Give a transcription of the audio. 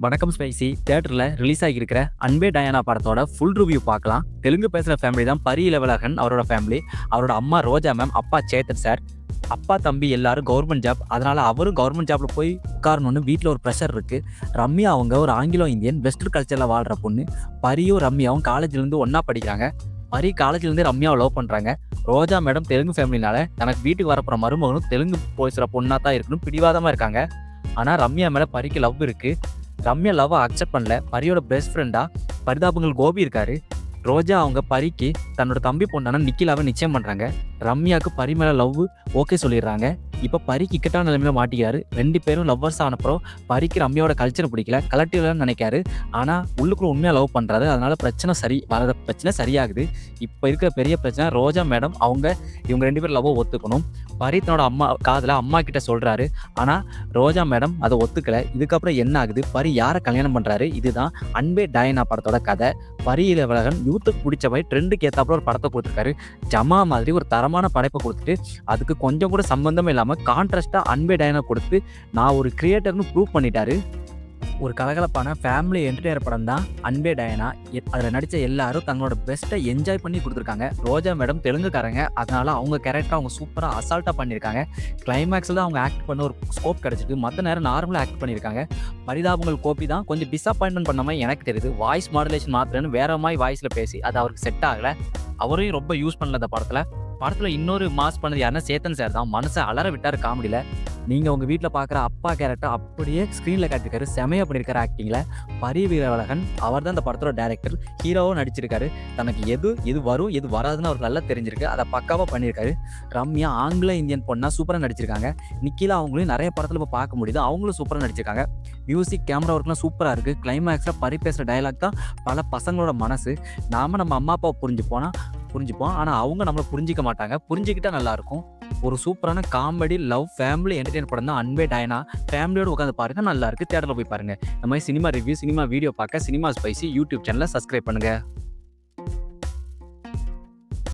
வணக்கம் ஸ்பைசி தியேட்டரில் ரிலீஸ் ஆகியிருக்கிற அன்பே டயானா படத்தோட ஃபுல் ரிவ்யூ பார்க்கலாம். தெலுங்கு பேசுகிற ஃபேமிலி தான் பரி இளவழகன் அவரோட ஃபேமிலி. அவரோட அம்மா ரோஜா மேம், அப்பா சேத்தன் சார், அப்பா தம்பி எல்லாரும் கவர்மெண்ட் ஜாப். அதனால் அவரும் கவர்மெண்ட் ஜாப்பில் போய் உட்காரணுன்னு வீட்டில் ஒரு ப்ரெஷர் இருக்குது. ரம்யா அவங்க ஒரு ஆங்கிலோ இந்தியன் வெஸ்டர்ன் கல்ச்சரில் வாழ்கிற பொண்ணு. பரியும் ரம்யாவும் காலேஜ்லேருந்து ஒன்றா படிக்கிறாங்க. பரி காலேஜ்லேருந்து ரம்யாவை லவ் பண்ணுறாங்க. ரோஜா மேடம் தெலுங்கு ஃபேமிலினால தனக்கு வீட்டுக்கு வரப்போகிற மருமகனும் தெலுங்கு பேசுகிற பொண்ணாக தான் இருக்கணும் பிடிவாதமாக இருக்காங்க. ஆனால் ரம்யா மேலே பரிக்கு லவ் இருக்குது. ரம்யா லவ்வை அக்செப்ட் பண்ணல. பரியோட பெஸ்ட் ஃப்ரெண்டாக பரிதாபங்கள் கோபி இருக்காரு. ரோஜா அவங்க பரிக்கு தன்னோட தம்பி பொண்ணான நிக்கிலாவை நிச்சயம் பண்ணுறாங்க. ரம்யாவுக்கு பரி மேலே லவ் ஓகே சொல்லிடுறாங்க. இப்போ பரிக்கு இக்கட்டான நிலைமையில மாட்டிக்கிறாரு. 2 பேரும் லவ்வர்ஸ் ஆனப்பறம் பரிக்கு ரம்யாவோட கல்ச்சரை பிடிக்கல, கலெக்டிவ்லாம் நினைக்காரு. ஆனால் உள்ளுக்குள்ள உண்மையாக லவ் பண்ணுறாரு. அதனால வர பிரச்சனை சரியாகுது. இப்போ இருக்கிற பெரிய பிரச்சனை ரோஜா மேடம் இவங்க 2 பேரும் லவ்வை ஒத்துக்கணும். பரி தன்னோட அம்மா கிட்ட சொல்கிறாரு. ஆனால் ரோஜா மேடம் அதை ஒத்துக்கலை. இதுக்கப்புறம் என்ன ஆகுது, பரி யாரை கல்யாணம் பண்ணுறாரு? இதுதான் அன்பே டயானா படத்தோட கதை. பரி இளவழகன் யூத்துக்கு பிடிச்ச மாதிரி ட்ரெண்டுக்கு ஏற்றாப்புல ஒரு படத்தை கொடுத்துருக்காரு. ஜமா மாதிரி ஒரு தரமான படைப்பை கொடுத்துட்டு அதுக்கு கொஞ்சம் கூட சம்பந்தமே இல்லாமல் கான்ட்ராஸ்டாக அன்பே டயானா கொடுத்து நான் ஒரு கிரியேட்டர்னு ப்ரூவ் பண்ணிட்டாரு. ஒரு கலகலப்பான ஃபேமிலி என்டர்டெய்னர் படம் தான் அன்பே டயானா. அதில் நடித்த எல்லாரும் தங்களோட பெஸ்ட்டை என்ஜாய் பண்ணி கொடுத்துருக்காங்க. ரோஜா மேடம் தெலுங்குக்காரங்க, அதனால் அவங்க கேரக்டர் அவங்க சூப்பராக அசால்ட்டாக பண்ணியிருக்காங்க. கிளைமேக்ஸில் தான் அவங்க ஆக்ட் பண்ண ஒரு ஸ்கோப் கிடச்சிட்டு மற்ற நேரம் நார்மலாக ஆக்ட் பண்ணியிருக்காங்க. பரிதாபங்கள் கோபி தான் கொஞ்சம் டிசப்பாயின்மெண்ட் பண்ண மாதிரி எனக்கு தெரியுது. வாய்ஸ் மாடுலேஷன் மாத்திரன்னு வேற மாதிரி வாய்ஸில் பேசி அது அவருக்கு செட் ஆகலை. அவரையும் ரொம்ப யூஸ் பண்ணல இந்த படத்தில் இன்னொரு மாஸ் பண்ணது யாருன்னா சேத்தன் சார் தான். மனசை அலற விட்டார் காமெடியில். நீங்கள் உங்கள் வீட்டில் பார்க்குற அப்பா கேரக்டர் அப்படியே ஸ்க்ரீனில் காட்டியிருக்காரு. செமையாக பண்ணியிருக்காரு ஆக்டிங்கில். பரி இளவழகன் அவர் தான் இந்த படத்தோட டேரக்டர். ஹீரோவும் நடிச்சிருக்காரு. தனக்கு எது வரும் எது வராதுன்னு அவருக்கு நல்லா தெரிஞ்சிருக்கு. அதை பக்காவாக பண்ணியிருக்காரு. ரம்யா ஆங்கில இந்தியன் பொண்ணாக சூப்பராக நடிச்சிருக்காங்க. நிக்கிலா அவங்களையும் நிறைய படத்தில் இப்போ பார்க்க முடியுது. அவங்களும் சூப்பராக நடிச்சிருக்காங்க. மியூசிக், கேமரா ஒர்க்லாம் சூப்பராக இருக்குது. கிளைமேக்ஸில் பரி பேசுகிற டயலாக் தான் பல பசங்களோட மனசு. நம்ம அம்மா அப்பாவை புரிஞ்சுப்போம். ஆனால் அவங்க நம்மளை புரிஞ்சிக்க மாட்டாங்க. புரிஞ்சுக்கிட்டா நல்லாயிருக்கும். ஒரு சூப்பரான காமெடி, லவ், ஃபேமிலி என்டர்டெயின் படம் தான் அன்பே டயானா. ஃபேமிலியோடு உட்காந்து பாருங்கள், நல்லாயிருக்கு. தியேட்டரில் போய் பாருங்கள். இந்த மாதிரி சினிமா ரிவ்யூ, சினிமா வீடியோ பார்க்க சினிமா ஸ்பைசி யூடியூப் சேனலை சப்ஸ்கிரைப் பண்ணுங்கள்.